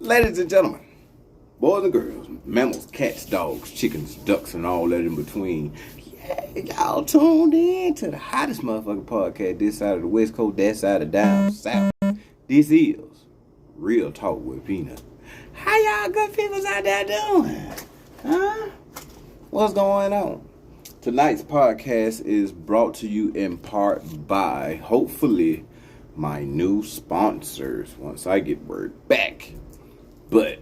Ladies and gentlemen, boys and girls, mammals, cats, dogs, chickens, ducks, and all that in between. Yeah, y'all tuned in to the hottest motherfucking podcast this side of the West Coast, that side of down south. This is Real Talk with Peanut. How y'all good peoples out there doing? Huh? What's going on? Tonight's podcast is brought to you in part by, hopefully, my new sponsors once I get word back. But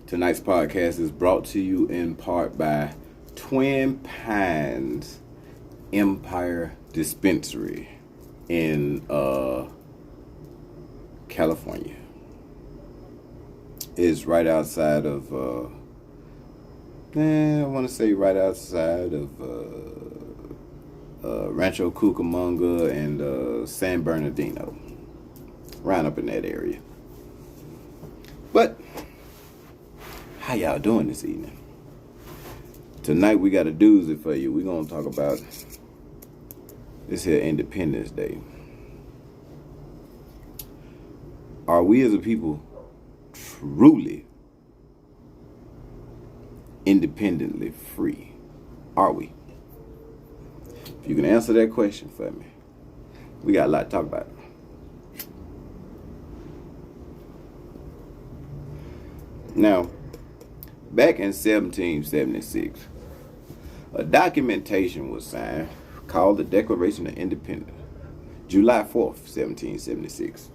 tonight's podcast is brought to you in part by Twin Pines Empire Dispensary in California. It's right outside of I want to say right outside of Rancho Cucamonga and San Bernardino, right up in that area. But how y'all doing this evening? Tonight we got a doozy for you. We're gonna talk about this here Independence Day. Are we as a people truly independently free? Are we? If you can answer that question for me, we got a lot to talk about. Now, back in 1776, a documentation was signed called the Declaration of Independence, July 4th, 1776.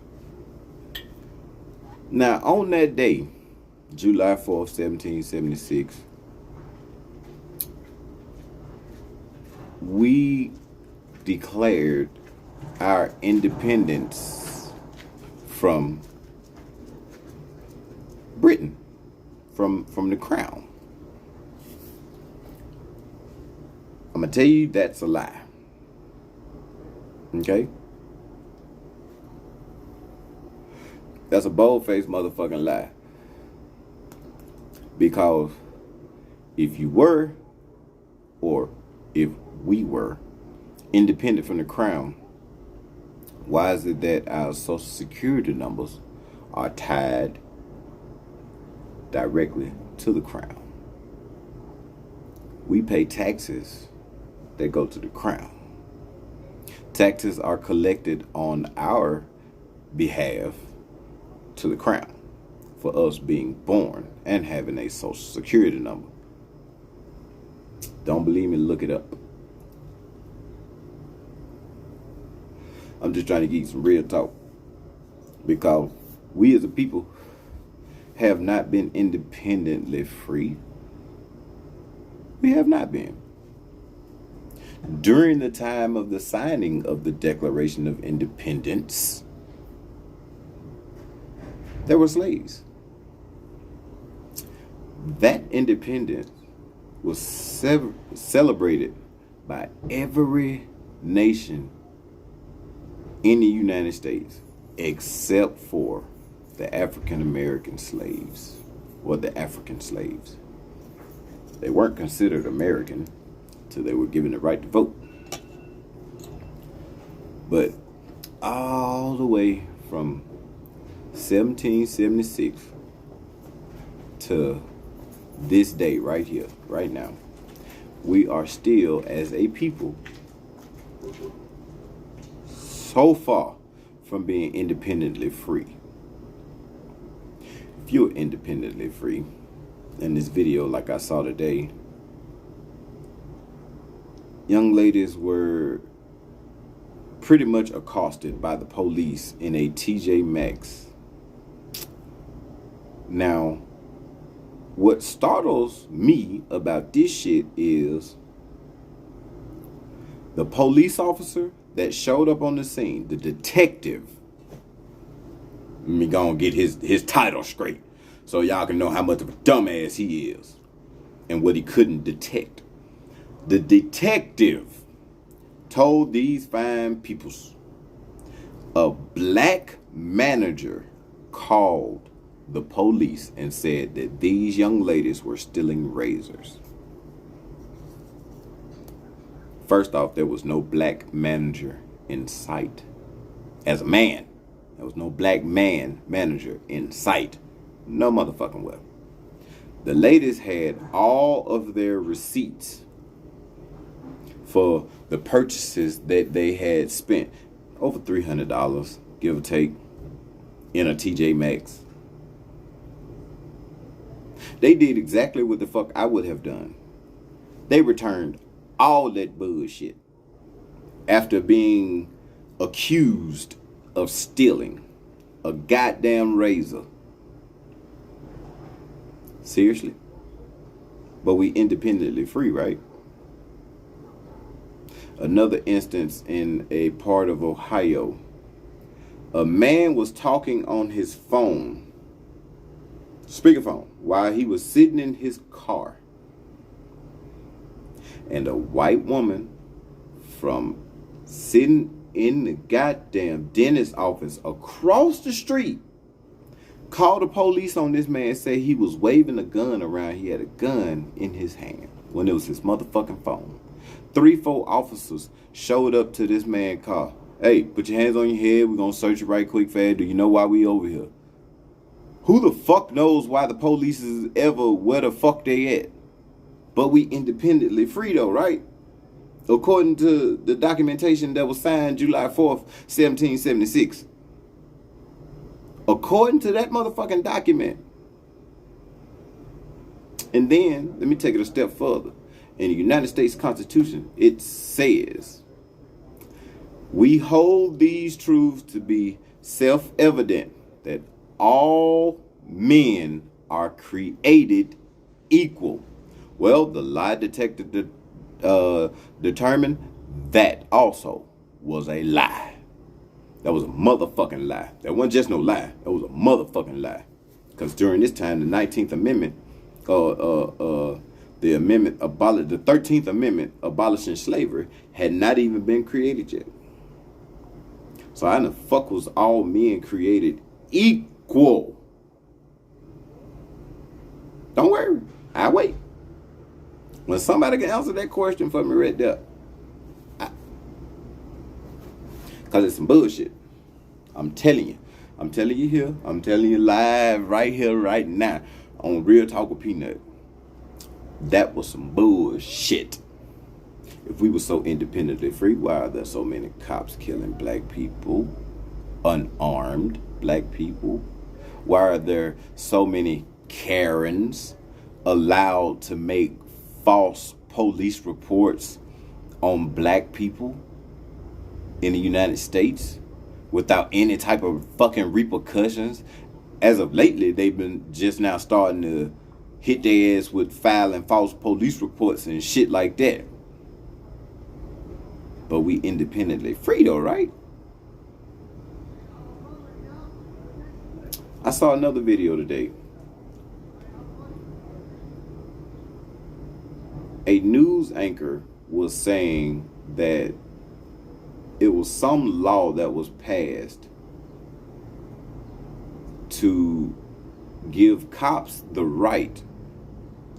Now, on that day, July 4th, 1776, we declared our independence from Britain, from the crown. I'm gonna tell you that's a lie. Okay? That's a bold-faced motherfucking lie. Because if you were, or if we were, independent from the crown, why is it that our social security numbers are tied directly to the crown? We pay taxes that go to the crown. Taxes are collected on our behalf to the crown for us being born and having a social security number. Don't believe me? Look it up. I'm just trying to give you some real talk, because we as a people have not been independently free. We have not been. During the time of the signing of the Declaration of Independence, there were slaves. That independence was celebrated by every nation in the United States except for the African American slaves, or the African slaves. They weren't considered American till they were given the right to vote. But all the way from 1776 to this day right here, right now, we are still, as a people, so far from being independently free. If you're independently free, in this video like I saw today, young ladies were pretty much accosted by the police in a TJ Maxx. Now, what startles me about this shit is the police officer that showed up on the scene, the detective. Let me go and get his title straight so y'all can know how much of a dumbass he is and what he couldn't detect. The detective told these fine peoples a black manager called the police and said that these young ladies were stealing razors. First off, there was no black manager in sight. As a man, there was no black man manager in sight. No motherfucking well. The ladies had all of their receipts for the purchases that they had spent, over $300, give or take, in a TJ Maxx. They did exactly what the fuck I would have done. They returned all that bullshit after being accused of stealing a goddamn razor. Seriously? But we independently free, right? Another instance in a part of Ohio. A man was talking on his phone, speakerphone, while he was sitting in his car. And a white woman from sitting in the goddamn dentist office across the street called the police on this man, said he was waving a gun around. He had a gun in his hand when it was his motherfucking phone. 3-4 officers showed up to this man's car. Hey, put your hands on your head. We're going to search you right quick, fast. Do you know why we over here? Who the fuck knows why the police is ever where the fuck they at? But we independently free though, right? According to the documentation that was signed July 4th, 1776. According to that motherfucking document. And then, let me take it a step further. In the United States Constitution, it says, we hold these truths to be self-evident that all men are created equal. Well, the lie detector determined that also was a lie. That was a motherfucking lie. That wasn't just no lie. That was a motherfucking lie. Because during this time, the 19th Amendment, the 13th Amendment abolishing slavery had not even been created yet. So how in the fuck was all men created equal? Don't worry, I wait. When somebody can answer that question for me right there, because it's some bullshit. I'm telling you. I'm telling you here. I'm telling you live right here, right now on Real Talk with Peanut. That was some bullshit. If we were so independently free, why are there so many cops killing black people? Unarmed black people? Why are there so many Karens allowed to make false police reports on black people in the United States without any type of fucking repercussions? As of lately, they've been just now starting to hit their ass with filing false police reports and shit like that. But we independently free though, right? I saw another video today. A news anchor was saying that it was some law that was passed to give cops the right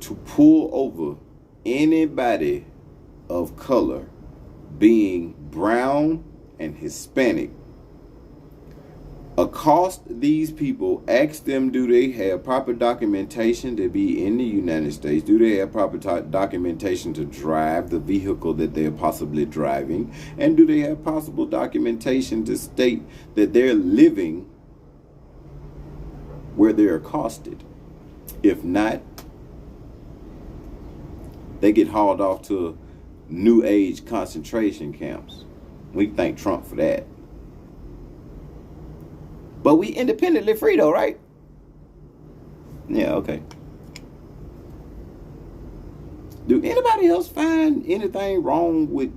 to pull over anybody of color, being brown and Hispanic, accost these people, ask them, do they have proper documentation to be in the United States? Do they have proper documentation to drive the vehicle that they're possibly driving? And do they have possible documentation to state that they're living where they're accosted? If not, they get hauled off to New Age concentration camps. We thank Trump for that. But we independently free though, right? Yeah, okay. Do anybody else find anything wrong with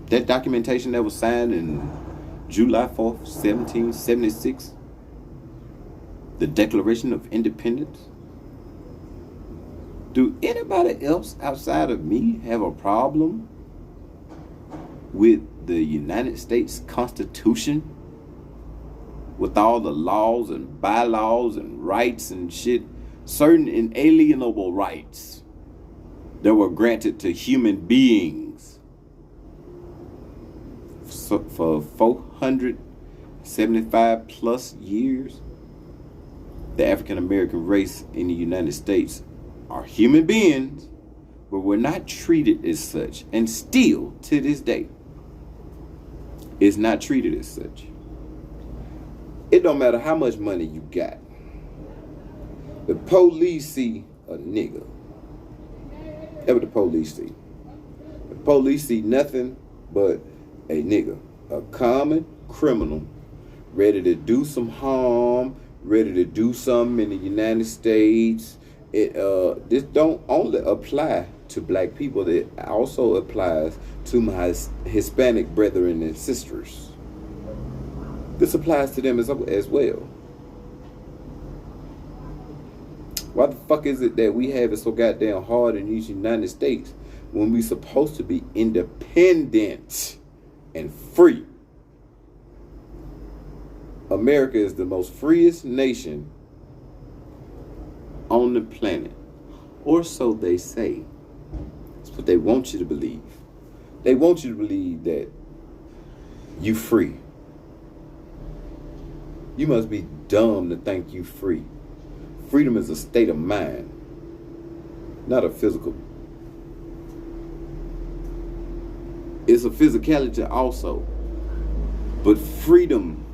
that documentation that was signed in July 4th, 1776? The Declaration of Independence? Do anybody else outside of me have a problem with the United States Constitution? With all the laws and bylaws and rights and shit, certain inalienable rights that were granted to human beings for 475 plus years. the African American race in the United States are human beings, but we're not treated as such. And still, to this day, it's not treated as such. It don't matter how much money you got. The police see a nigga. That's what the police see. The police see nothing but a nigga. A common criminal ready to do some harm, ready to do something in the United States. This don't only apply to black people. It also applies to my Hispanic brethren and sisters. This applies to them as well. Why the fuck is it that we have it so goddamn hard in these United States when we supposed to be independent and free? America is the most freest nation on the planet. Or so they say. That's what they want you to believe. They want you to believe that you free. You must be dumb to think you free. Freedom is a state of mind, not a physical. It's a physicality also. But freedom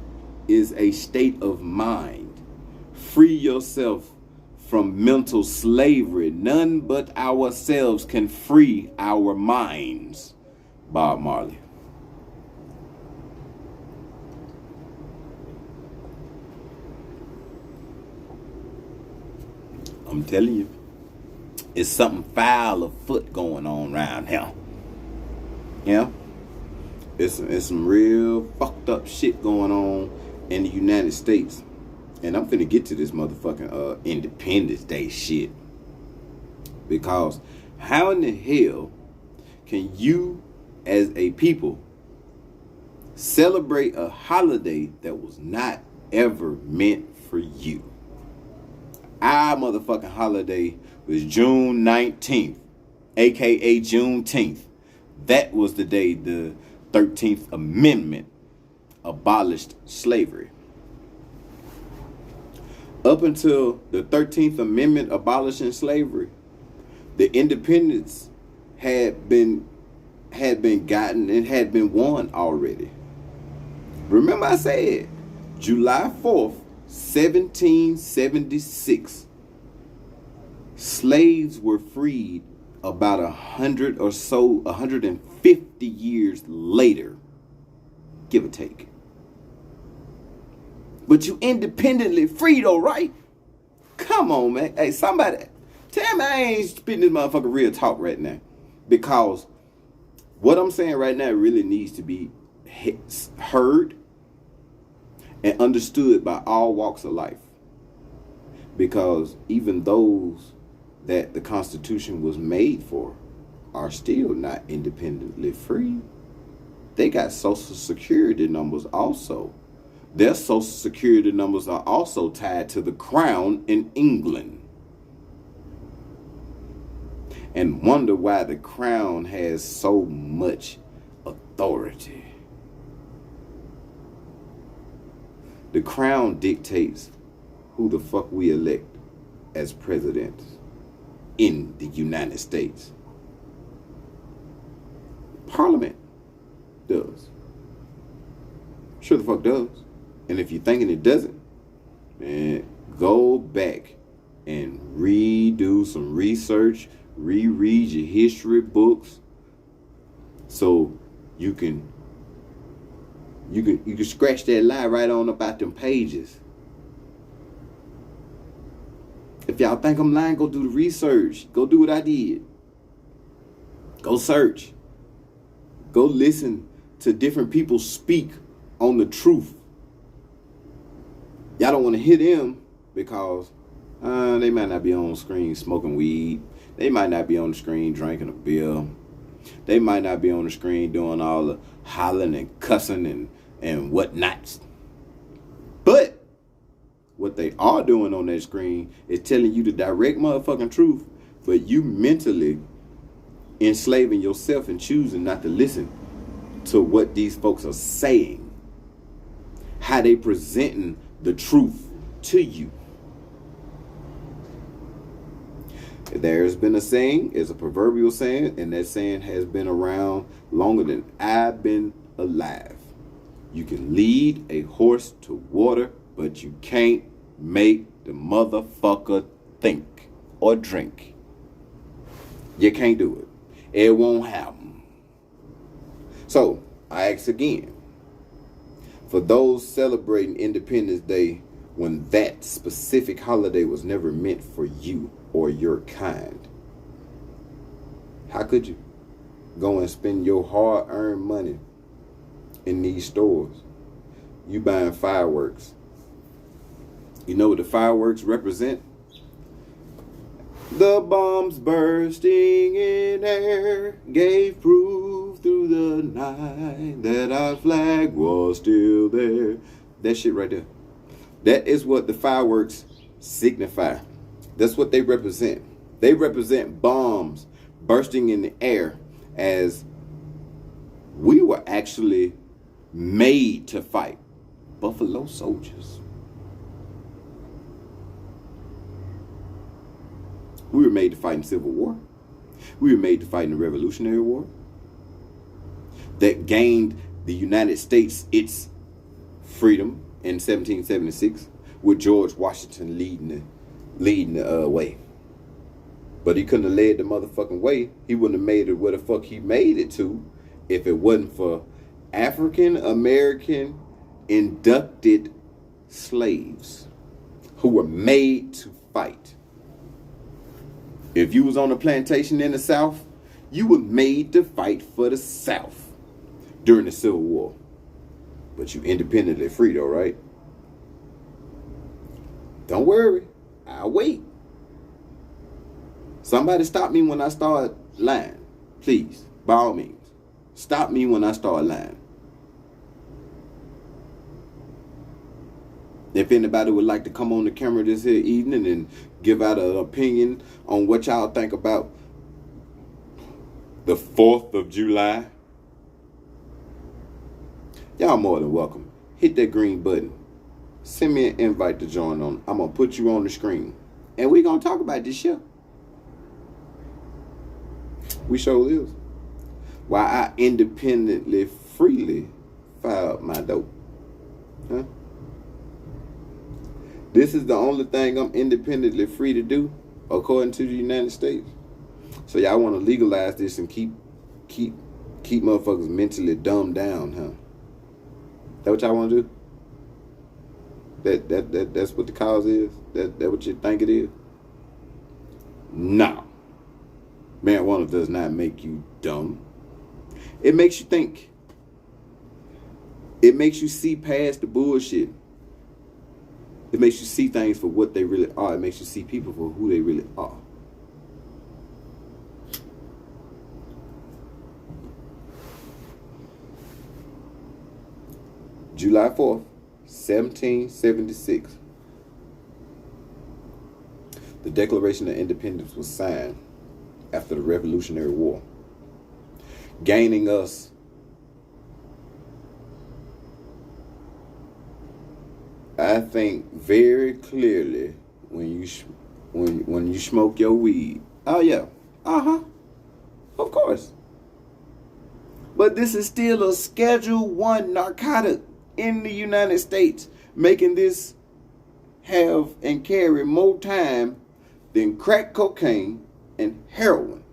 is a state of mind. Free yourself from mental slavery. None but ourselves can free our minds. Bob Marley. I'm telling you, it's something foul afoot going on around here. Yeah? It's some real fucked up shit going on in the United States. And I'm finna get to this motherfucking Independence Day shit. Because how in the hell can you, as a people, celebrate a holiday that was not ever meant for you? Our motherfucking holiday was June 19th, aka Juneteenth. That was the day the 13th Amendment abolished slavery. Up until the 13th Amendment abolishing slavery, the independence had been gotten and had been won already. Remember I said July 4th, 1776, slaves were freed about 150 years later, give or take. But you independently free though, right? Come on, man. Hey, somebody, tell me I ain't spitting this motherfucker real talk right now. Because what I'm saying right now really needs to be heard and understood by all walks of life. Because even those that the Constitution was made for are still not independently free. They got Social Security numbers also. Their Social Security numbers are also tied to the Crown in England. And wonder why the Crown has so much authority. The Crown dictates who the fuck we elect as presidents in the United States. Parliament does. Sure the fuck does. And if you're thinking it doesn't, man, go back and redo some research, reread your history books, so you can scratch that lie right on about them pages. If y'all think I'm lying, go do the research. Go do what I did. Go search. Go listen to different people speak on the truth. Y'all don't want to hear them because they might not be on the screen smoking weed. They might not be on the screen drinking a beer. They might not be on the screen doing all the hollering and cussing and whatnots. But what they are doing on that screen is telling you the direct motherfucking truth, but you mentally enslaving yourself and choosing not to listen to what these folks are saying. How they presenting the truth to you. There's been a saying, it's a proverbial saying, and that saying has been around longer than I've been alive. You can lead a horse to water, but you can't make the motherfucker think or drink. You can't do it. It won't happen. So, I ask again, for those celebrating Independence Day when that specific holiday was never meant for you or your kind, how could you go and spend your hard-earned money in these stores? You buying fireworks. You know what the fireworks represent? The bombs bursting in air gave proof through the night that our flag was still there. That shit right there. That is what the fireworks signify. That's what they represent. They represent bombs bursting in the air, as we were actually made to fight. Buffalo Soldiers. We were made to fight in Civil War. We were made to fight in the Revolutionary War that gained the United States its freedom in 1776, with George Washington leading the way. But he couldn't have led the motherfucking way. He wouldn't have made it where the fuck he made it to if it wasn't for African American inducted slaves who were made to fight. If you was on a plantation in the South, you were made to fight for the South during the Civil War. But you independently free though, right? Don't worry, I'll wait. Somebody stop me when I start lying. Please, by all means. Stop me when I start lying. If anybody would like to come on the camera this here evening and give out an opinion on what y'all think about the 4th of July, y'all more than welcome. Hit that green button. Send me an invite to join on. I'm going to put you on the screen. And we're going to talk about this shit. We sure is. While I independently, freely filed my dope. Huh? This is the only thing I'm independently free to do, according to the United States. So y'all want to legalize this and keep motherfuckers mentally dumbed down, huh? That what y'all want to do? That's what the cause is? That what you think it is? No. Marijuana does not make you dumb. It makes you think. It makes you see past the bullshit. It makes you see things for what they really are. It makes you see people for who they really are. July 4th, 1776. The Declaration of Independence was signed after the Revolutionary War, gaining us I think very clearly when you smoke your weed. Oh yeah, of course. But this is still a Schedule 1 narcotic in the United States, making this have and carry more time than crack cocaine and heroin,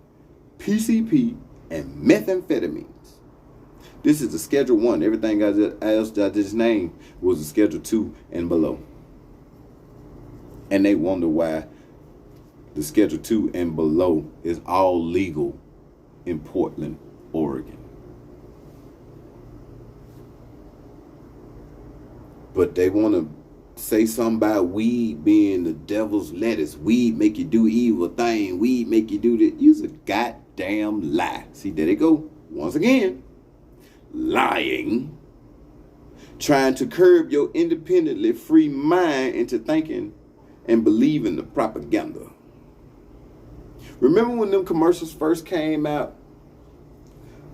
PCP, and methamphetamines. This is a Schedule 1. Everything else I just named was a Schedule 2 and below. And they wonder why the Schedule 2 and below is all legal in Portland, Oregon. But they want to say something about weed being the devil's lettuce. Weed make you do evil thing. Weed make you do that. You's a goddamn lie. See, there they go. Once again. Lying. Trying to curb your independently free mind into thinking and believing the propaganda. Remember when them commercials first came out?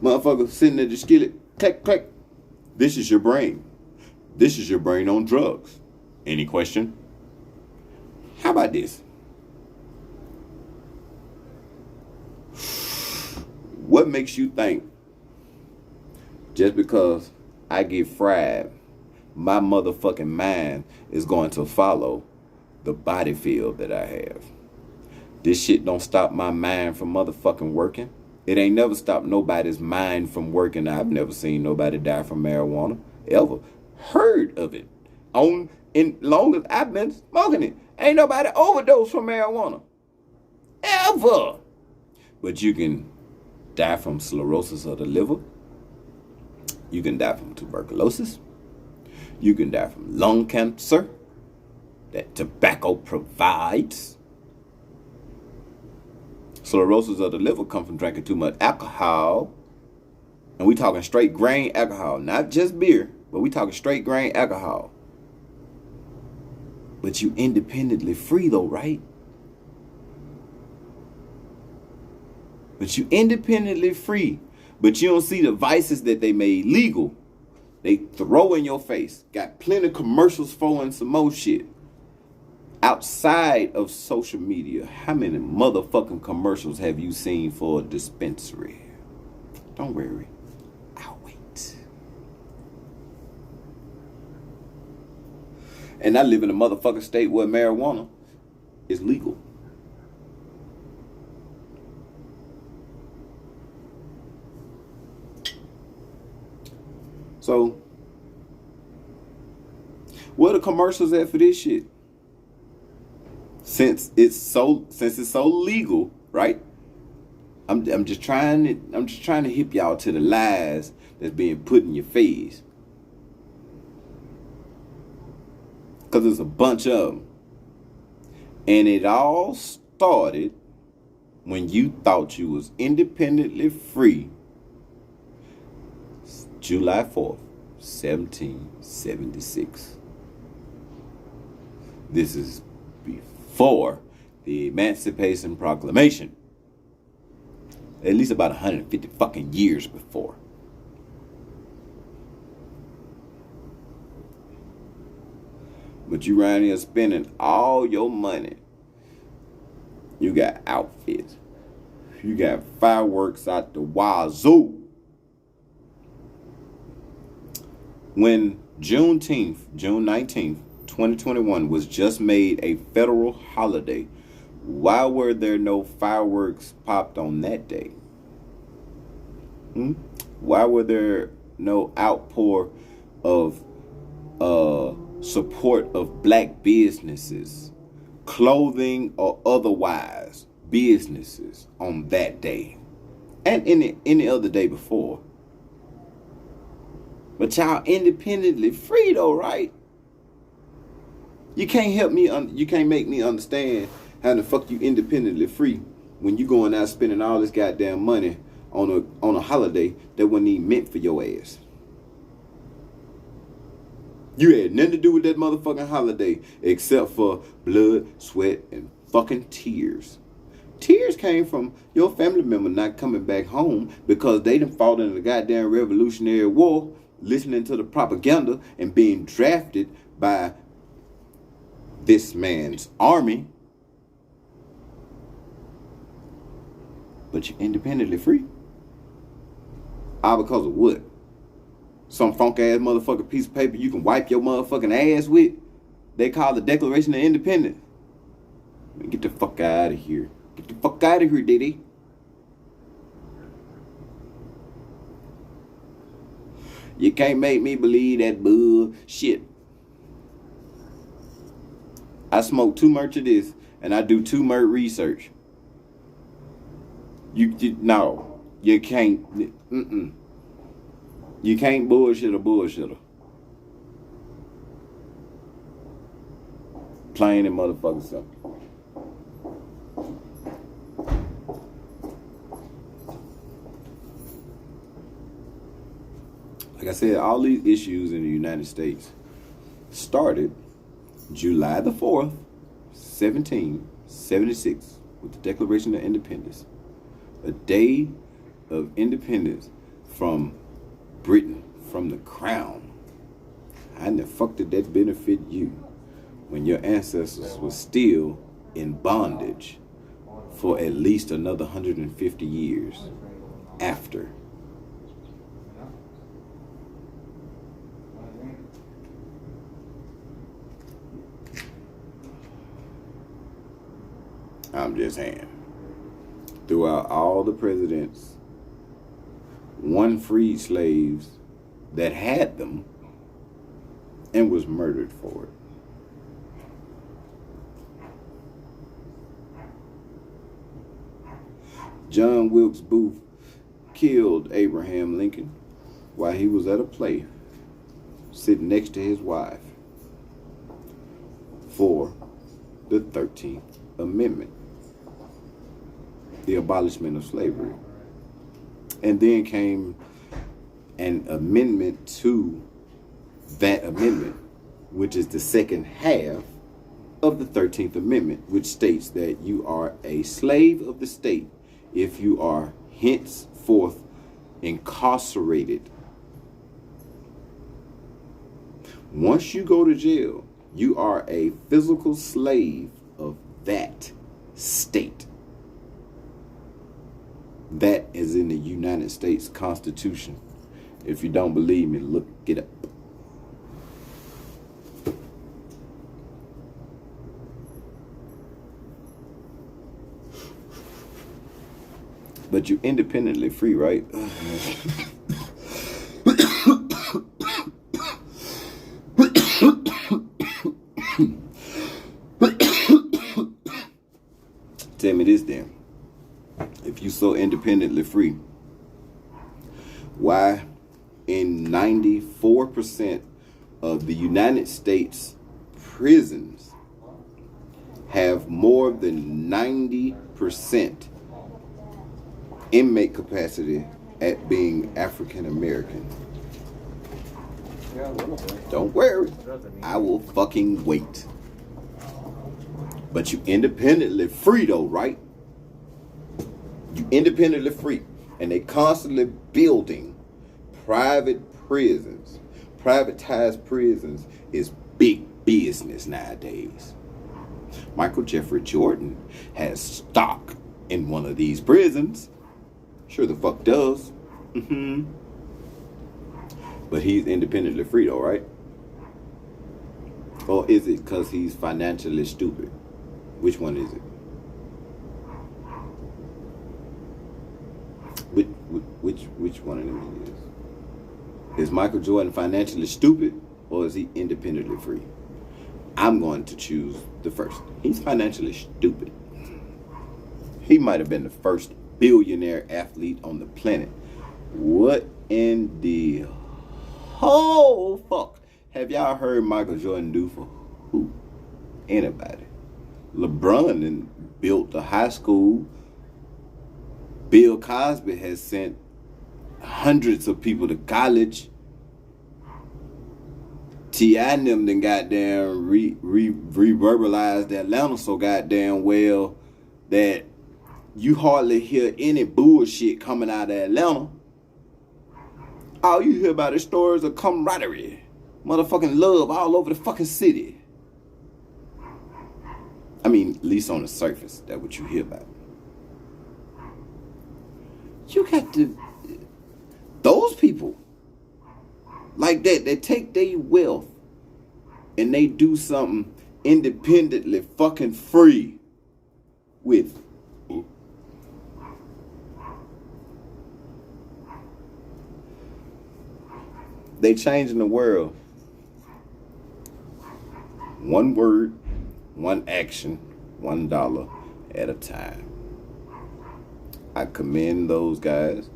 Motherfucker sitting at the skillet. Click, click. This is your brain. This is your brain on drugs. Any question? How about this? What makes you think just because I get fried, my motherfucking mind is going to follow the body field that I have? This shit don't stop my mind from motherfucking working. It ain't never stopped nobody's mind from working. I've never seen nobody die from marijuana, ever. Heard of it. In long as I've been smoking it. Ain't nobody overdosed from marijuana. Ever. But you can die from cirrhosis of the liver. You can die from tuberculosis. You can die from lung cancer that tobacco provides. Cirrhosis of the liver come from drinking too much alcohol. And we talking straight grain alcohol, not just beer, but we talking straight grain alcohol. But you independently free though, right? But you independently free. But you don't see the vices that they made legal. They throw in your face. Got plenty of commercials for and some more shit. Outside of social media, how many motherfucking commercials have you seen for a dispensary? Don't worry. I'll wait. And I live in a motherfucking state where marijuana is legal. So, where the commercials at for this shit? Since it's so legal, right? I'm just trying to hip y'all to the lies that's being put in your face. Cause there's a bunch of them. And it all started when you thought you was independently free. July 4th, 1776. This is before the Emancipation Proclamation. At least about 150 fucking years before. But you around here spending all your money. You got outfits. You got fireworks out the wazoo. When June 19th, 2021 was just made a federal holiday, why were there no fireworks popped on that day? Why were there no outpour of support of black businesses, clothing or otherwise businesses on that day and any other day before? But y'all independently free though, right? You can't help me. You can't make me understand how the fuck you independently free when you going out spending all this goddamn money on a holiday that wasn't even meant for your ass. You had nothing to do with that motherfucking holiday except for blood, sweat, and fucking tears. Tears came from your family member not coming back home because they done fought in the goddamn Revolutionary War, listening to the propaganda and being drafted by this man's army. But you're independently free. All because of what? Some funk ass motherfucking piece of paper you can wipe your motherfucking ass with? They call the Declaration of Independence. Man, get the fuck out of here. Get the fuck out of here, Diddy. You can't make me believe that bullshit. I smoke too much of this and I do too much research. No, you can't. You can't bullshit a bullshitter. Plain and motherfucking simple. Like I said, all these issues in the United States started July the 4th, 1776, with the Declaration of Independence. A day of independence from Britain, from the crown. How in the fuck did that benefit you when your ancestors were still in bondage for at least another 150 years? after. I'm just saying. Throughout all the presidents, one freed slaves that had them and was murdered for it. John Wilkes Booth killed Abraham Lincoln while he was at a play sitting next to his wife for the 13th Amendment, the abolishment of slavery. And then came an amendment to that amendment, which is the second half of the 13th Amendment, which states that you are a slave of the state if you are henceforth incarcerated. Once you go to jail, you are a physical slave of that state. That is in the United States Constitution. If you don't believe me, look it up. But you're independently free, right? Tell me this then. If you're so independently free, why in 94% of the United States prisons have more than 90% inmate capacity at being African American? Don't worry, I will fucking wait. But you independently free though, right? You independently free. And they constantly building private prisons. Privatized prisons is big business nowadays. Michael Jeffrey Jordan has stock in one of these prisons. Sure the fuck does. But he's independently free though, right? Or is it because he's financially stupid? Which one is it? Which one of them it is? Is Michael Jordan financially stupid or is he independently free? I'm going to choose the first. He's financially stupid. He might have been the first billionaire athlete on the planet. What in the whole fuck have y'all heard Michael Jordan do for who? Anybody. LeBron built a high school. Bill Cosby has sent hundreds of people to college. T.I. and them then goddamn reverbalized Atlanta so goddamn well that you hardly hear any bullshit coming out of Atlanta. All you hear about is stories of camaraderie, motherfucking love all over the fucking city. I mean, at least on the surface, that's what you hear about. You got to, those people like that, they take their wealth and they do something independently fucking free with. They changing the world. One word, one action, $1 at a time. I commend those guys.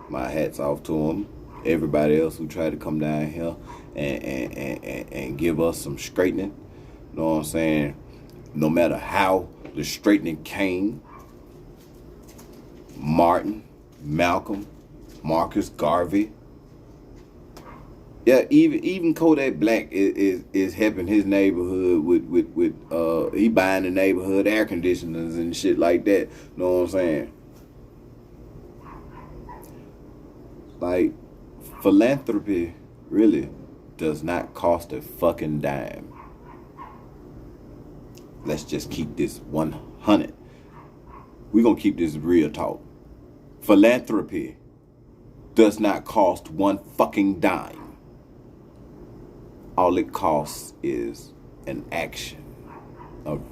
My hat's off to them. Everybody else who tried to come down here and give us some straightening. You know what I'm saying? No matter how the straightening came. Martin, Malcolm, Marcus Garvey. Yeah, even Kodak Black is helping his neighborhood with he buying the neighborhood air conditioners and shit like that. You know what I'm saying? Like, philanthropy really does not cost a fucking dime. Let's just keep this 100. We're gonna keep this real talk. Philanthropy does not cost one fucking dime. All it costs is an action, an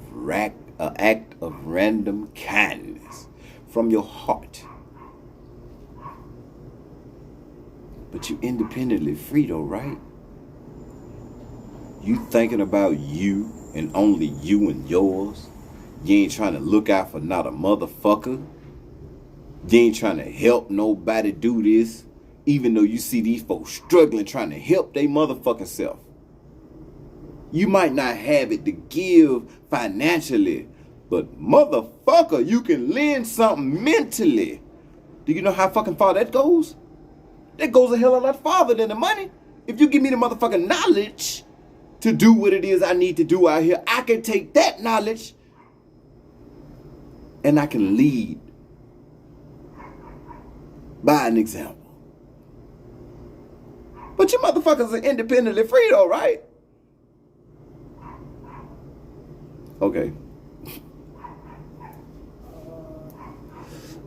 act of random kindness from your heart. But you independently free though, right? You thinking about you and only you and yours. You ain't trying to look out for not a motherfucker. You ain't trying to help nobody do this, even though you see these folks struggling trying to help their motherfucking self. You might not have it to give financially, but motherfucker, you can lend something mentally. Do you know how fucking far that goes? That goes a hell of a lot farther than the money. If you give me the motherfucking knowledge to do what it is I need to do out here, I can take that knowledge and I can lead by an example. But you motherfuckers are independently free though, right? Okay.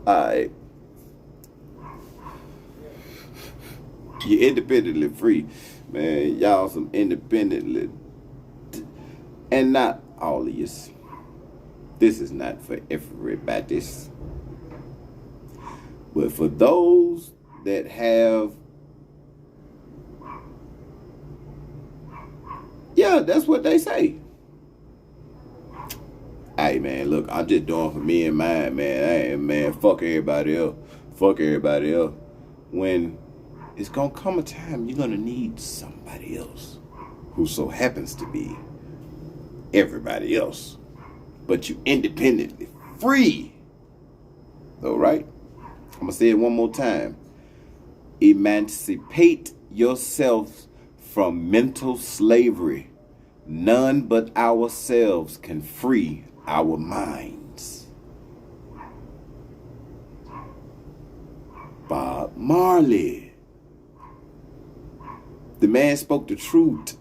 Alright. You're independently free. Man, y'all some independently. And not all of you. This is not for everybody. But for those that have, yeah, that's what they say. Hey man, look, I'm just doing for me and mine, man. Hey man, fuck everybody else. Fuck everybody else. When it's gonna come a time you're gonna need somebody else who so happens to be everybody else. But you independently free. All right? I'm gonna say it one more time. Emancipate yourself from mental slavery. None but ourselves can free our minds. Bob Marley. The man spoke the truth.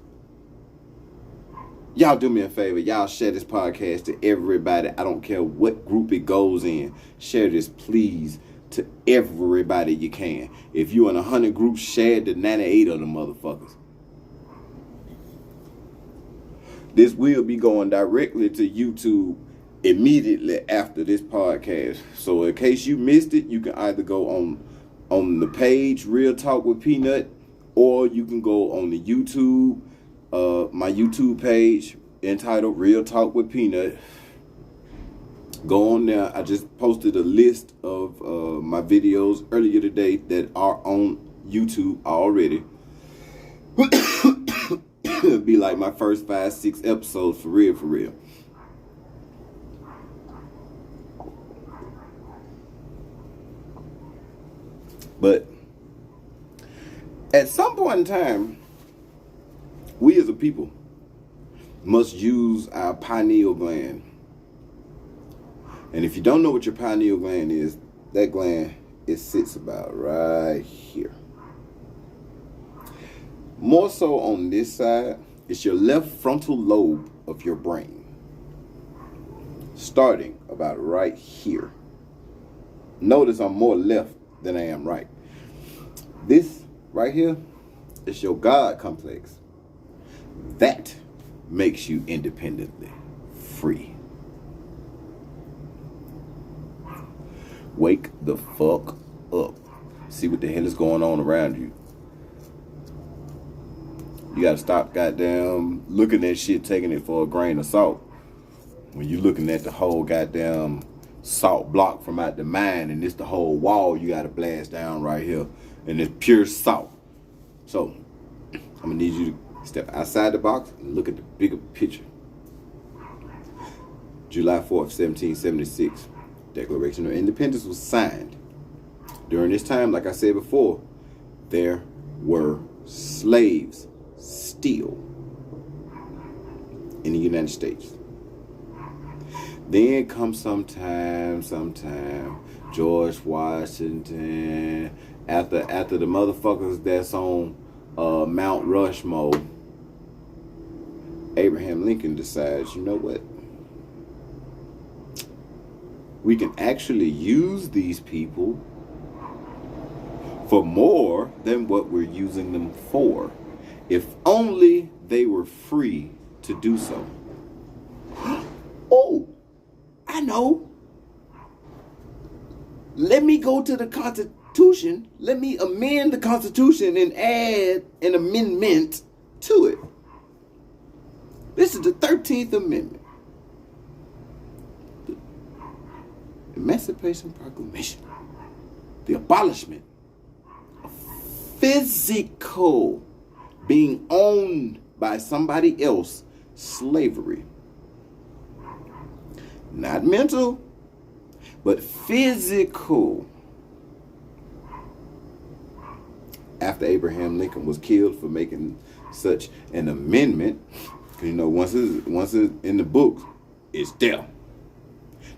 Y'all do me a favor. Y'all share this podcast to everybody. I don't care what group it goes in. Share this, please, to everybody you can. If you in 100 groups, share to 98 of them motherfuckers. This will be going directly to YouTube immediately after this podcast. So in case you missed it, you can either go on the page Real Talk with Peanut, or you can go on the YouTube, my YouTube page entitled Real Talk with Peanut. Go on there. I just posted a list of my videos earlier today that are on YouTube already. It'll be like my first 5-6 episodes for real, for real. But at some point in time, we as a people must use our pineal gland. And if you don't know what your pineal gland is, that gland, it sits about right here. More so on this side, it's your left frontal lobe of your brain. Starting about right here. Notice I'm more left than I am right. This right here is your God complex. That makes you independently free. Wake the fuck up. See what the hell is going on around you. You gotta stop goddamn looking at shit, taking it for a grain of salt. When you looking at the whole goddamn salt block from out the mine, and it's the whole wall you gotta blast down right here, and it's pure salt. So I'm gonna need you to step outside the box and look at the bigger picture. July 4th, 1776, Declaration of Independence was signed. During this time, like I said before, there were slaves still in the United States. Then comes sometime, George Washington, after the motherfuckers that's on Mount Rushmore, Abraham Lincoln decides, you know what? We can actually use these people for more than what we're using them for. If only they were free to do so. Oh, I know. Let me go to the Constitution. Let me amend the Constitution and add an amendment to it. This is the 13th Amendment. The Emancipation Proclamation. The abolishment of physical being owned by somebody else slavery. Not mental, but physical. After Abraham Lincoln was killed for making such an amendment, you know, once it's in the books, it's there.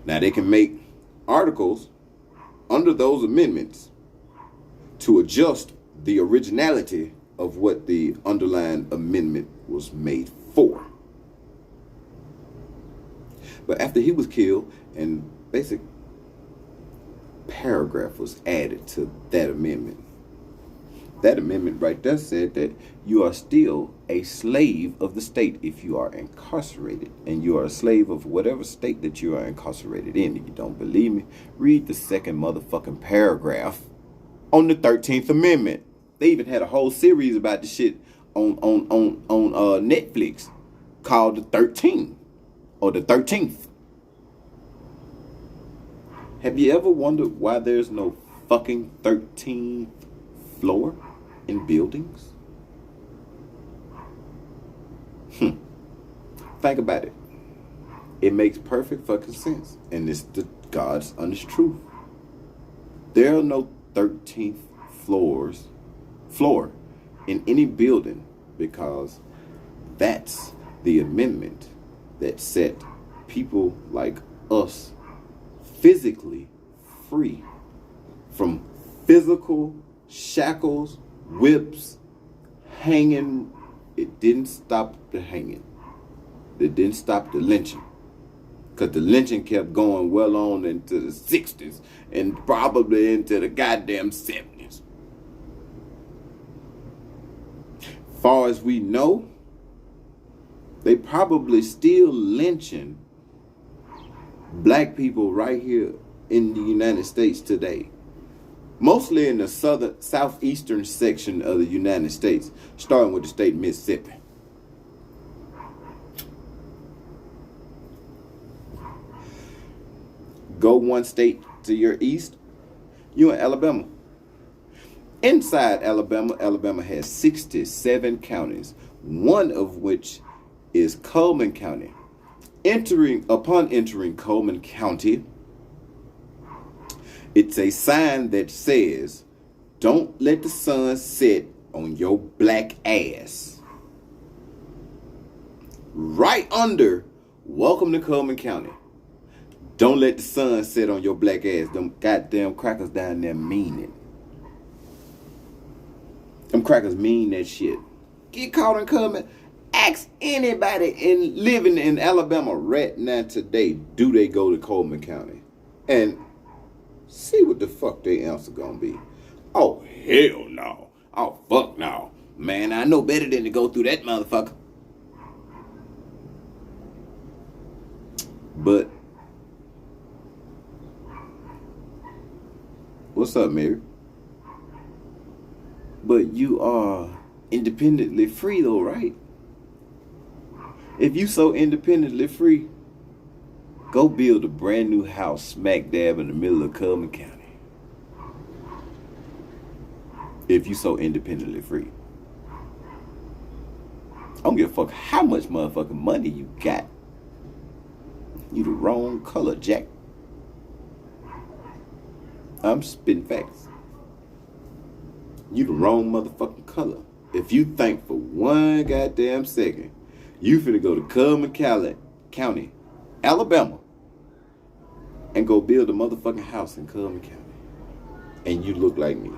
Now they can make articles under those amendments to adjust the originality of what the underlying amendment was made for. But after he was killed, and basic paragraph was added to that amendment. That amendment right there said that you are still a slave of the state if you are incarcerated. And you are a slave of whatever state that you are incarcerated in. If you don't believe me, read the second motherfucking paragraph on the 13th Amendment. They even had a whole series about this shit on Netflix called The 13 or The 13th. Have you ever wondered why there's no fucking 13th floor in buildings? Think about it. It makes perfect fucking sense. And it's the God's honest truth. There are no 13th floor in any building, because that's the amendment that set people like us physically free from physical shackles, whips, hanging. It didn't stop the hanging. It didn't stop the lynching. Because the lynching kept going well on into the 60s and probably into the goddamn 70s. Far as we know, they probably still lynching black people right here in the United States today. Mostly in the southeastern section of the United States, starting with the state of Mississippi. Go one state to your east, you're in Alabama. Inside Alabama, Alabama has 67 counties, one of which is Coleman County. Upon entering Coleman County, it's a sign that says, "Don't let the sun set on your black ass." Right under, "Welcome to Coleman County. Don't let the sun set on your black ass." Them goddamn crackers down there mean it. Them crackers mean that shit. Get caught in Coleman. Ask anybody living in Alabama right now today, do they go to Coleman County? And see what the fuck their answer gonna be. Oh, hell no. Oh, fuck no. Man, I know better than to go through that motherfucker. But, what's up, Mary? But you are independently free though, right? If you so independently free, go build a brand new house smack dab in the middle of Coleman County. If you so independently free. I don't give a fuck how much motherfucking money you got. You the wrong color, Jack. I'm spitting facts. You the wrong motherfucking color. If you think for one goddamn second you finna go to Coleman County, Alabama, and go build a motherfucking house in Coleman County, and you look like me,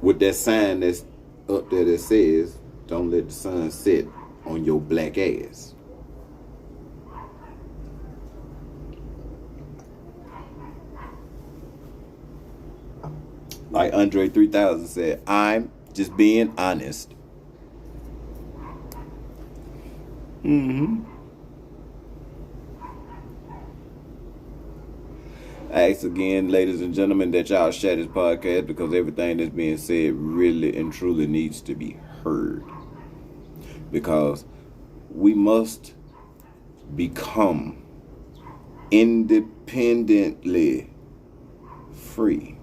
with that sign that's up there that says, "Don't let the sun set on your black ass." Like Andre 3000 said, I'm just being honest. Mm-hmm. I ask again, ladies and gentlemen, that y'all share this podcast because everything that's being said really and truly needs to be heard. Because we must become independently free.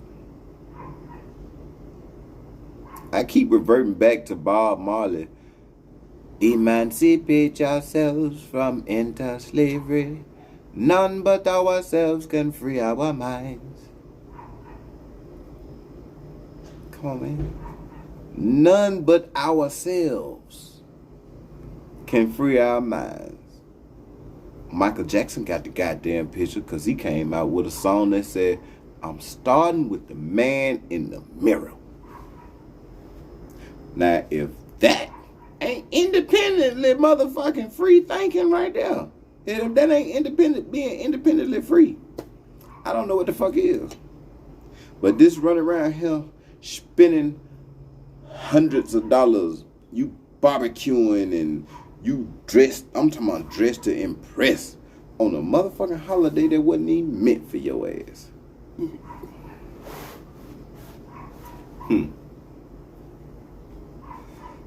I keep reverting back to Bob Marley. Emancipate yourselves from enter slavery. None but ourselves can free our minds. Come on, man. None but ourselves can free our minds. Michael Jackson got the goddamn picture because he came out with a song that said, I'm starting with the man in the mirror. Now, if that ain't independently motherfucking free thinking right there, and if that ain't being independently free, I don't know what the fuck is. But this running around here spending hundreds of dollars, you barbecuing and you dressed, I'm talking about dressed to impress on a motherfucking holiday that wasn't even meant for your ass.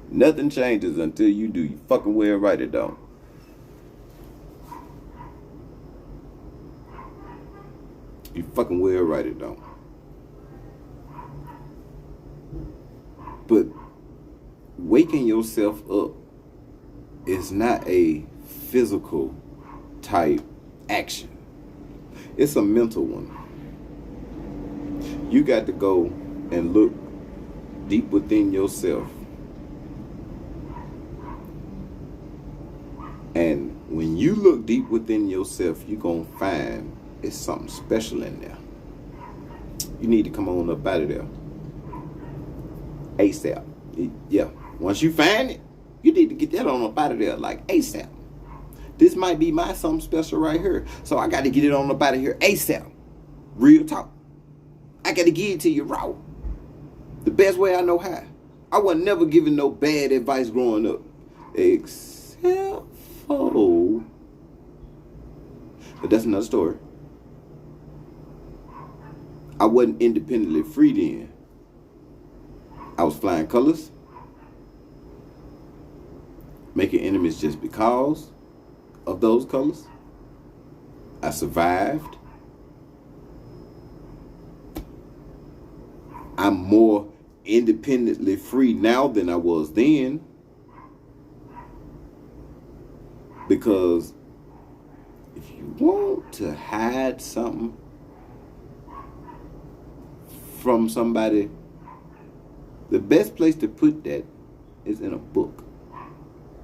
Nothing changes until you do. You fucking well right it don't. You fucking well right it don't. But waking yourself up is not a physical type action. It's a mental one. You got to go and look deep within yourself. And when you look deep within yourself, you're going to find it's something special in there. You need to come on up out of there. ASAP. Yeah. Once you find it, you need to get that on up out of there like ASAP. This might be my something special right here. So I got to get it on up out of here ASAP. Real talk. I got to give it to you raw. The best way I know how. I wasn't never given no bad advice growing up. Except for... But that's another story. I wasn't independently free then. I was flying colors. Making enemies just because of those colors. I survived. I'm more independently free now than I was then. Because if you want to hide something from somebody, the best place to put that is in a book.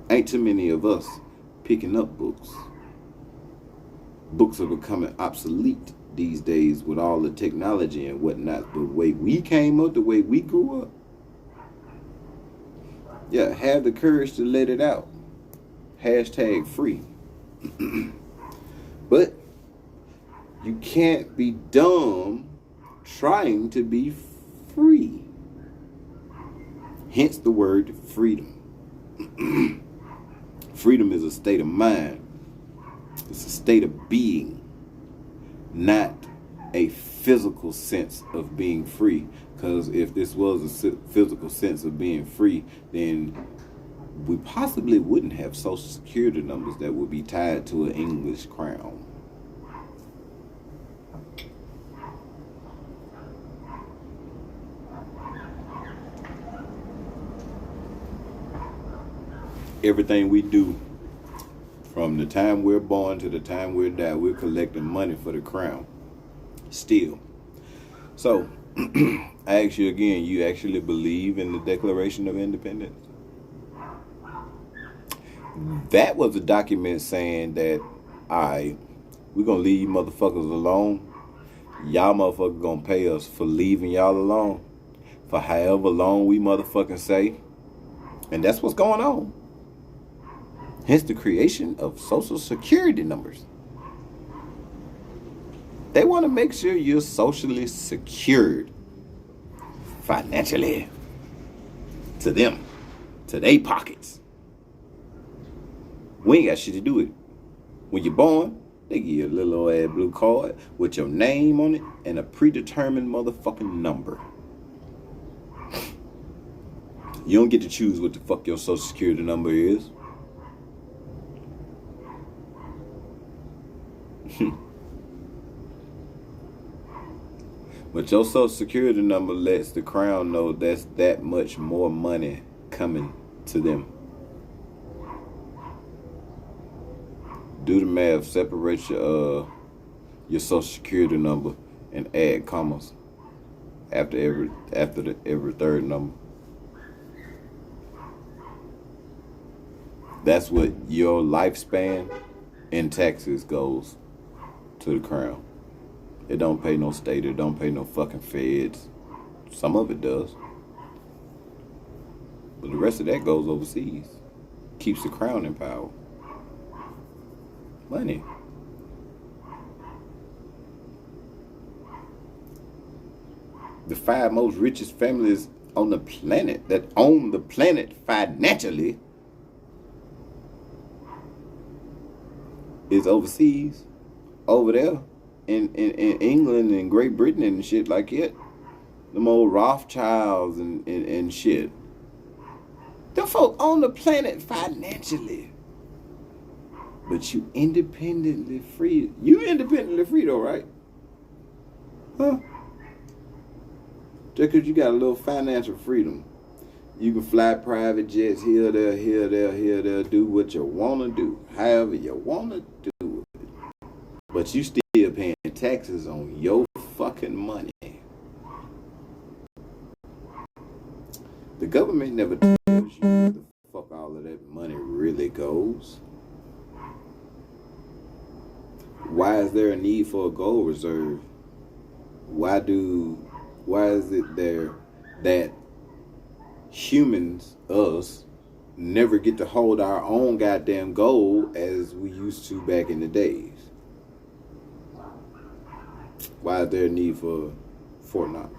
Ain't too many of us picking up books. Books are becoming obsolete these days with all the technology and whatnot. The way we came up, the way we grew up. Yeah, have the courage to let it out. Hashtag free. But you can't be dumb trying to be free. Hence the word freedom. Freedom is a state of mind. It's a state of being, not a physical sense of being free. Because if this was a physical sense of being free, then we possibly wouldn't have social security numbers that would be tied to an English crown. Everything we do, from the time we're born to the time we're die, we're collecting money for the crown. Still. So, I ask you again, you actually believe in the Declaration of Independence? That was a document saying that, alright, we're going to leave you motherfuckers alone. Y'all motherfuckers going to pay us for leaving y'all alone. For however long we motherfucking say. And that's what's going on. Hence the creation of social security numbers. They want to make sure you're socially secured. financially to them, to their pockets. We ain't got shit to do with it. When you're born, they give you a little old ass blue card with your name on it and a predetermined motherfucking number. You don't get to choose what the fuck your social security number is. But your social security number lets the crown know that's that much more money coming to them. Do the math, separate your social security number and add commas after every third number. That's what your lifespan in taxes goes to the crown. It don't pay no state, it don't pay no fucking feds. Some of it does. But the rest of that goes overseas. Keeps the crown in power. Money. The 5 most richest families on the planet that own the planet financially is overseas, over there in England and Great Britain and shit like it. Them old Rothschilds and shit. Them folk own the planet financially. But you independently free. You independently free though, right? Huh? Just because you got a little financial freedom. You can fly private jets here, there, do what you want to do. However you want to do it. But you still paying taxes on your fucking money. The government never tells you where the fuck all of that money really goes. Why is there a need for a gold reserve? Why is it there that humans, us, never get to hold our own goddamn gold as we used to back in the days? Why is there a need for Fort Knox?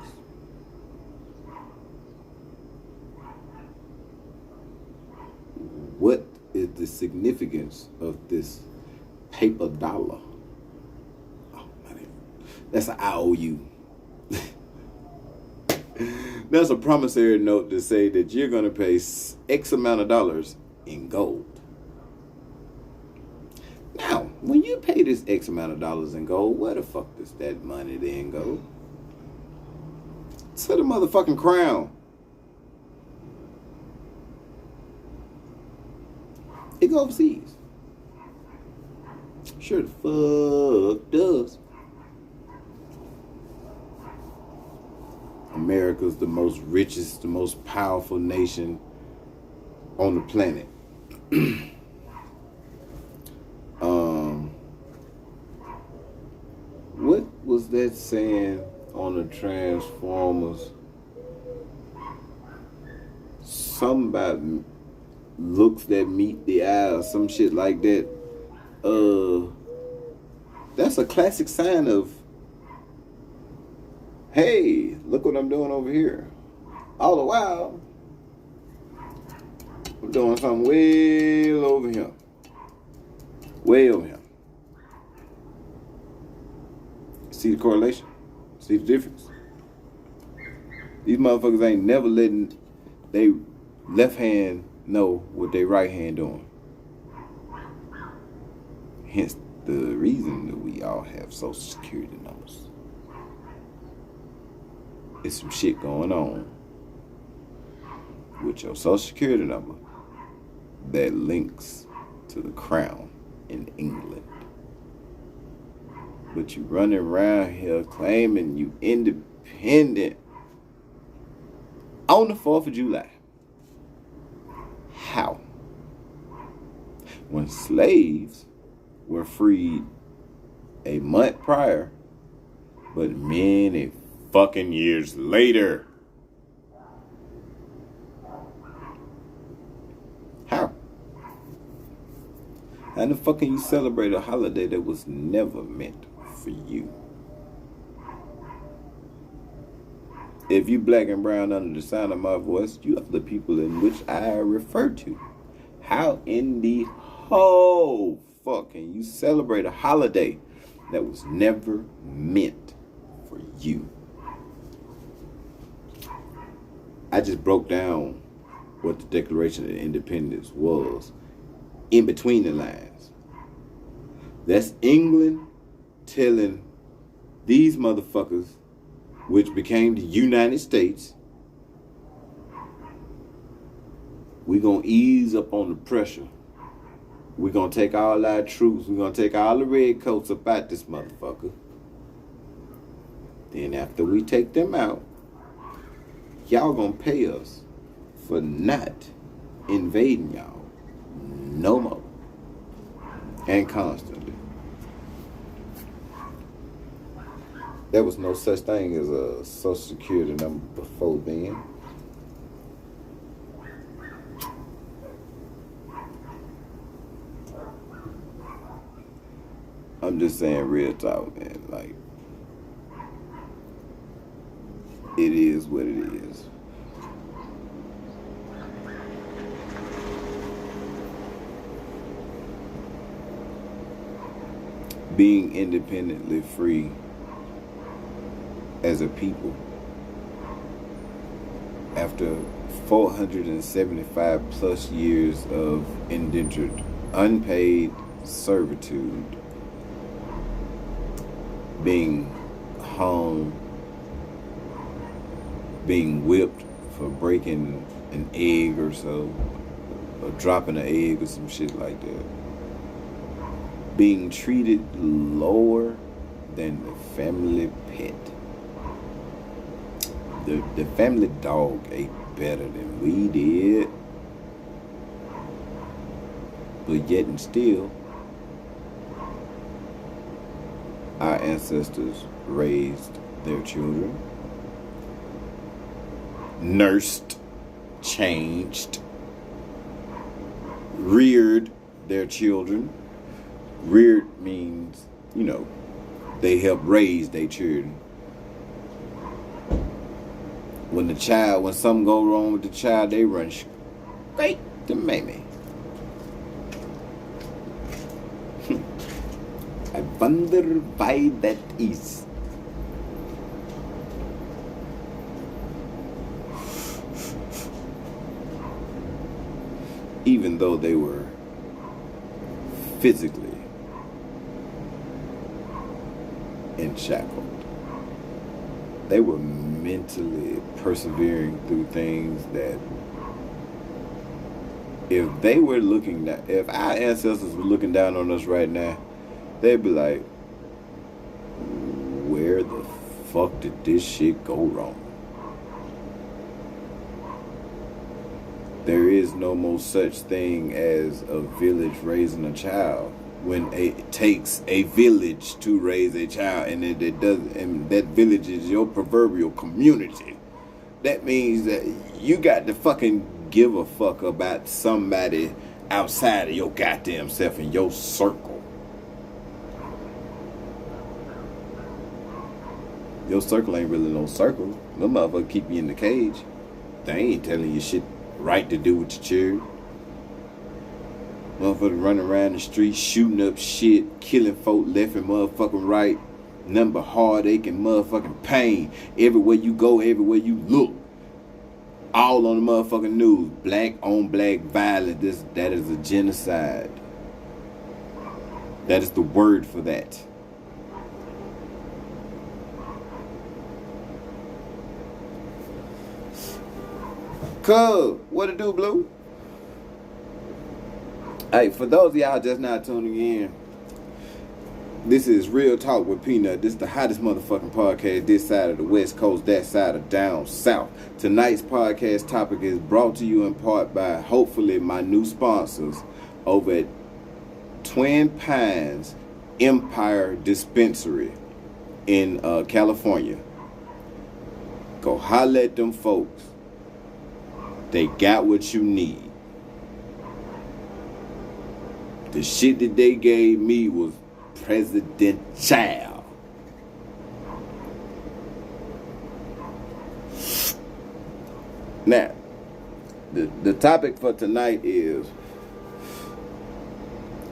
What is the significance of this paper dollar? Oh, man. That's an IOU. That's a promissory note to say that you're going to pay X amount of dollars in gold. Now, when you pay this X amount of dollars in gold, where the fuck does that money then go? To the motherfucking crown. It goes overseas. Sure the fuck does. America's the most richest, the most powerful nation on the planet. What was that saying on the Transformers? Something about looks that meet the eye or some shit like that. That's a classic sign of, hey, look what I'm doing over here. All the while, I'm doing something way over here. Way over here. See the correlation? See the difference? These motherfuckers ain't never letting they left hand know what they right hand doing. Hence the reason that we all have social security numbers. It's some shit going on with your social security number that links to the crown in England. But you running around here claiming you independent on the 4th of July. How? When slaves were freed a month prior, but many fucking years later. How? How the fuck can you celebrate a holiday that was never meant for you? If you black and brown under the sound of my voice, you are the people in which I refer to. How in the whole fuck can you celebrate a holiday that was never meant for you? I just broke down what the Declaration of Independence was in between the lines. That's England telling these motherfuckers, which became the United States, we're going to ease up on the pressure. We're going to take all our troops. We're going to take all the red coats up out this motherfucker. Then after we take them out, y'all going to pay us for not invading y'all no more and constantly. There was no such thing as a Social Security number before then. I'm just saying real talk, man. Like, it is what it is. Being independently free as a people after 475 plus years of indentured, unpaid servitude, being hung, being whipped for breaking an egg or so, or dropping an egg or some shit like that, being treated lower than the family pet. The family dog ate better than we did, but yet and still, our ancestors raised their children, nursed, changed, reared their children. Reared means, they help raise their children. When something go wrong with the child, they run straight to Mammy. I wonder why that is. Even though they were physically shackled, they were mentally persevering through things that if our ancestors were looking down on us right now, they'd be like, where the fuck did this shit go wrong? There is no more such thing as a village raising a child, when it takes a village to raise a child, and that village is your proverbial community. That means that you got to fucking give a fuck about somebody outside of your goddamn self in your circle. Your circle ain't really no circle. Them motherfuckers keep you in the cage. They ain't telling you shit right to do with your children. Motherfuckers running around the street, shooting up shit, killing folk left and motherfucking right. Nothing but heartache and motherfucking pain. Everywhere you go, everywhere you look. All on the motherfucking news. Black on black violence. That is a genocide. That is the word for that. Cuz, what it do, Blue? Hey, for those of y'all just now tuning in, this is Real Talk with Peanut. This is the hottest motherfucking podcast this side of the West Coast, that side of down south. Tonight's podcast topic is brought to you in part by, hopefully, my new sponsors over at Twin Pines Empire Dispensary in California. Go holler at them folks. They got what you need. The shit that they gave me was presidential. Now, the topic for tonight is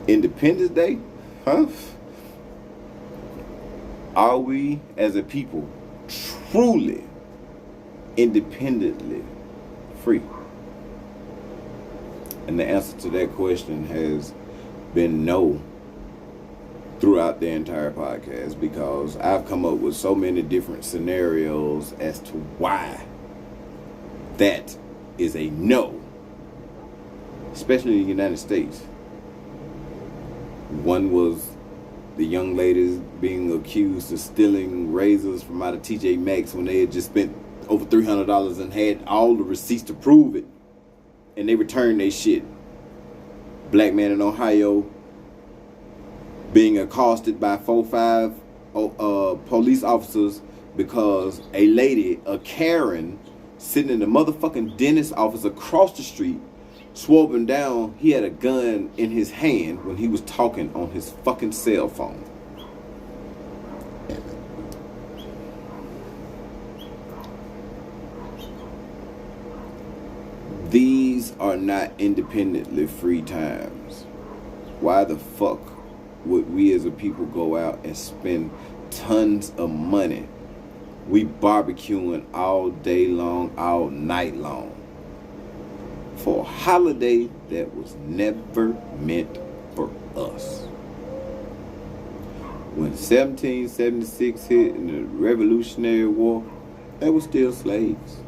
Independence Day, huh? Are we as a people truly independently free? And the answer to that question has been no throughout the entire podcast, because I've come up with so many different scenarios as to why that is a no, especially in the United States. One was the young ladies being accused of stealing razors from out of TJ Maxx when they had just spent over $300 and had all the receipts to prove it, and they returned their shit. Black man in Ohio being accosted by 4-5 police officers because a lady, a Karen, sitting in the motherfucking dentist office across the street, swore him down he had a gun in his hand when he was talking on his fucking cell phone. These are not independently free times. Why the fuck would we as a people go out and spend tons of money? We barbecuing all day long, all night long, for a holiday that was never meant for us. When 1776 hit in the Revolutionary War, they were still slaves.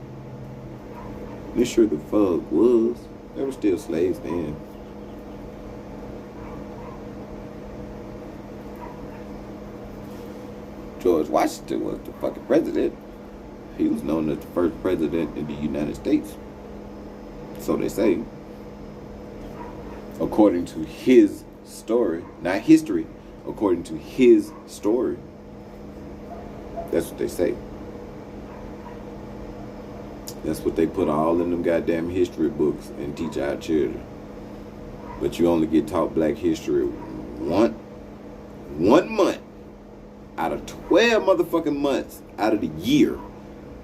They sure the fuck was. They were still slaves then. George Washington was the fucking president. He was known as the first president in the United States. So they say. According to his story. Not history. According to his story. That's what they say. That's what they put all in them goddamn history books and teach our children. But you only get taught black history one month out of 12 motherfucking months out of the year.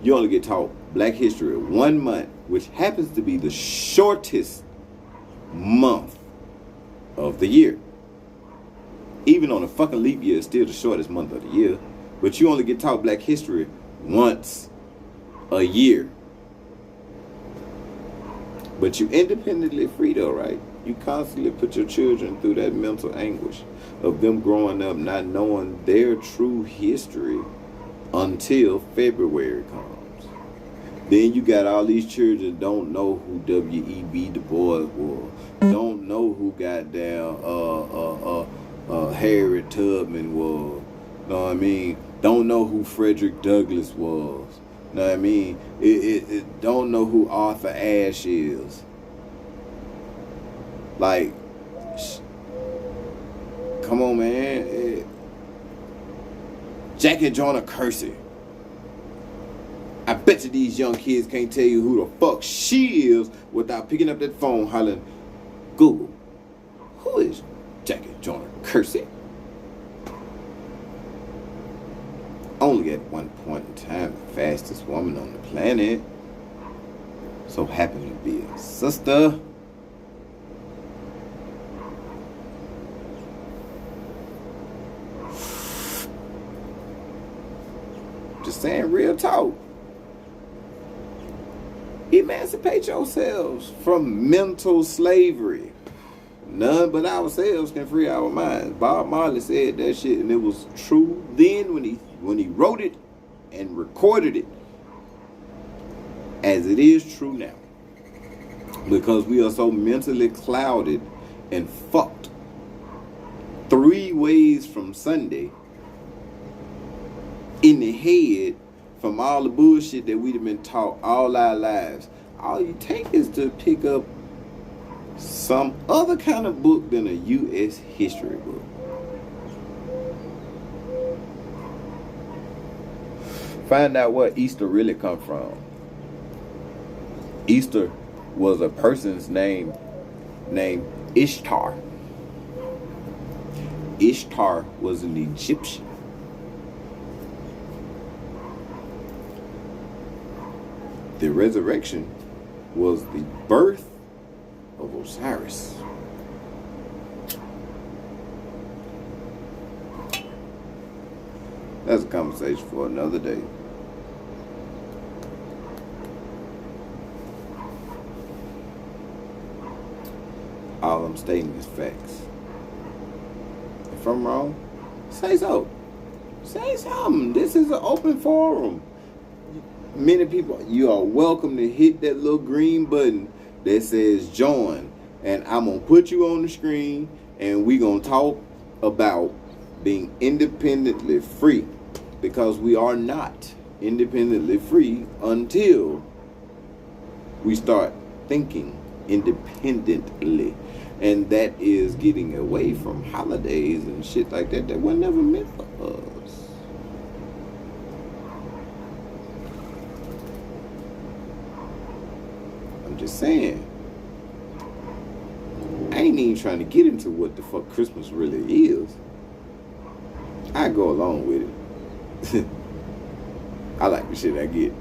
You only get taught black history 1 month, which happens to be the shortest month of the year. Even on a fucking leap year, it's still the shortest month of the year. But you only get taught black history once a year. But you independently free though, right? You constantly put your children through that mental anguish of them growing up not knowing their true history until February comes. Then you got all these children don't know who W.E.B. Du Bois was. Don't know who goddamn Harriet Tubman was. Know what I mean? Don't know who Frederick Douglass was. Know what I mean? It don't know who Arthur Ashe is. Like, come on, man. Jackie Joyner Kersee. I bet you these young kids can't tell you who the fuck she is without picking up that phone hollering, Google, who is Jackie Joyner Kersee? Only at one point in time, the fastest woman on the planet. So happened to be a sister. Just saying real talk. Emancipate yourselves from mental slavery. None but ourselves can free our minds. Bob Marley said that shit, and it was true then when he wrote it and recorded it, as it is true now. Because we are so mentally clouded and fucked 3 ways from Sunday in the head from all the bullshit that we've been taught all our lives. All you take is to pick up some other kind of book than a U.S. history book. Find out where Easter really come from. Easter was a person's name named Ishtar. Ishtar was an Egyptian. The resurrection was the birth of Osiris. That's a conversation for another day. All I'm stating is facts. If I'm wrong, say so. Say something. This is an open forum. Many people, you are welcome to hit that little green button that says join. And I'm going to put you on the screen and we're going to talk about being independently free. Because we are not independently free until we start thinking independently. And that is getting away from holidays and shit like that that were never meant for us. I'm just saying. I ain't even trying to get into what the fuck Christmas really is. I go along with it. I like the shit I get.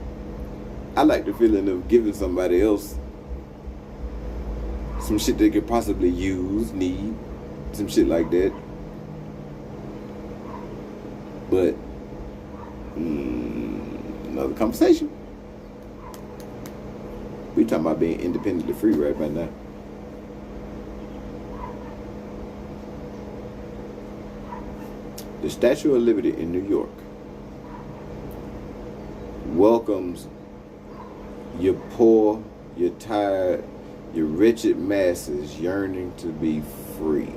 I like the feeling of giving somebody else some shit they could possibly use, need, some shit like that. But another conversation. We talking about being independently free right now. The Statue of Liberty in New York welcomes your poor, your tired, your wretched masses yearning to be free.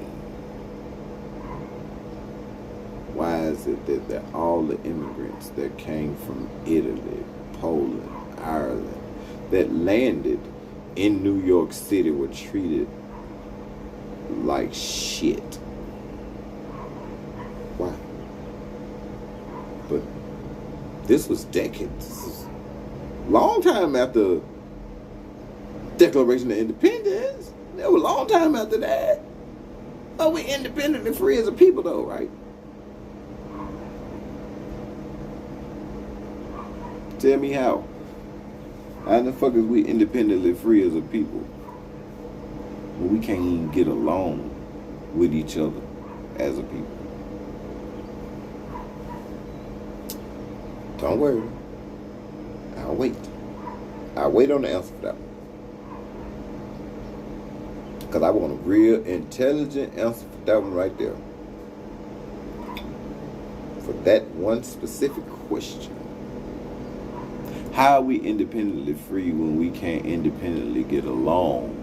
Why is it that all the immigrants that came from Italy, Poland, Ireland, that landed in New York City were treated like shit? Why? But this was decades. This was a long time after Declaration of Independence. That was a long time after that. Oh, we independently free as a people though, right? Tell me how. How the fuck is we independently free as a people when we can't even get along with each other as a people? Don't worry. I'll wait. I'll wait on the answer for that one. Because I want a real intelligent answer for that one right there. For that one specific question. How are we independently free when we can't independently get along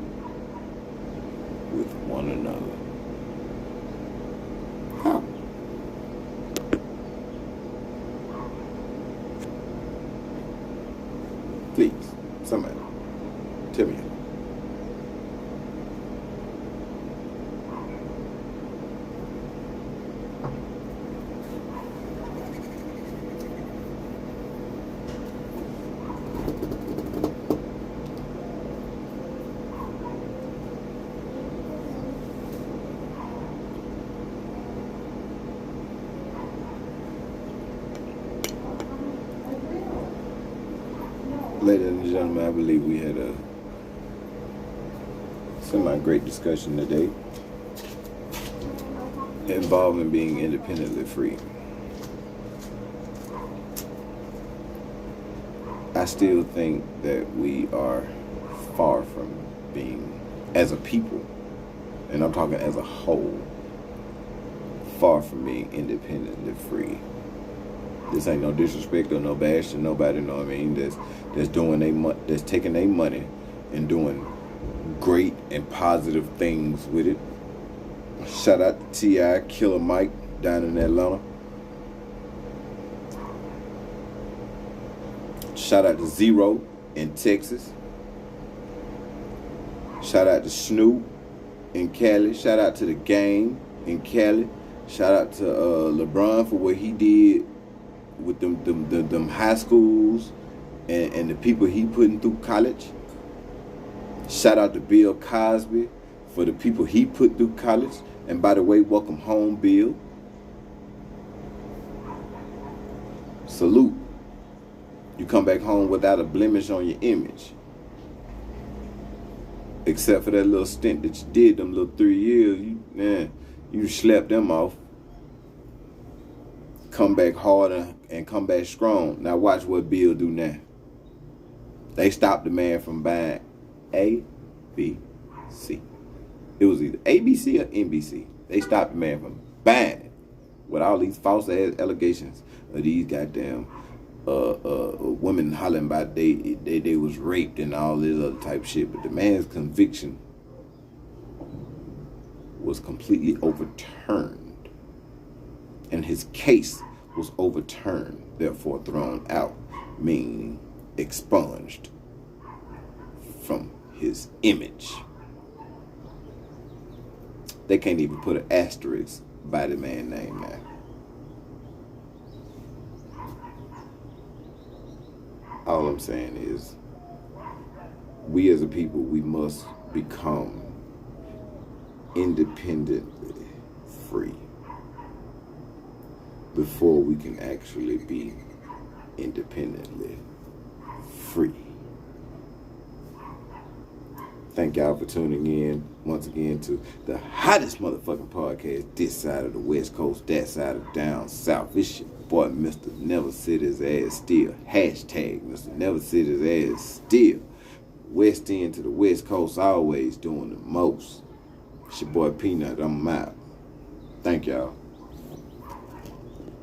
with one another? How? Please, somebody, tell me. Ladies and gentlemen, I believe we had a semi-great discussion today involving being independently free. I still think that we are far from being, as a people, and I'm talking as a whole, far from being independently free. This ain't no disrespect or no bash to nobody, know what I mean? That's doing that's taking their money and doing great and positive things with it. Shout out to T.I. Killer Mike down in Atlanta. Shout out to Zero in Texas. Shout out to Snoop in Cali. Shout out to the Game in Cali. Shout out to LeBron for what he did with them high schools and the people he putting through college. Shout out to Bill Cosby for the people he put through college. And by the way, welcome home, Bill. Salute. You come back home without a blemish on your image. Except for that little stint that you did, them little 3 years, you slept them off. Come back harder and come back strong. Now watch what Bill do now. They stopped the man from buying ABC. It was either ABC or NBC. They stopped the man from buying it with all these false ass allegations of these goddamn women hollering about they was raped and all this other type of shit. But the man's conviction was completely overturned, and his case was overturned, therefore thrown out, meaning expunged from his image. They can't even put an asterisk by the man's name now. All I'm saying is, we as a people, we must become independently free before we can actually be independently free. Thank y'all for tuning in once again to the hottest motherfucking podcast this side of the West Coast, that side of down south. It's your boy, Mr. Never Sit His Ass Still. Hashtag Mr. Never Sit His Ass Still. West End to the West Coast, always doing the most. It's your boy Peanut. I'm out. Thank y'all.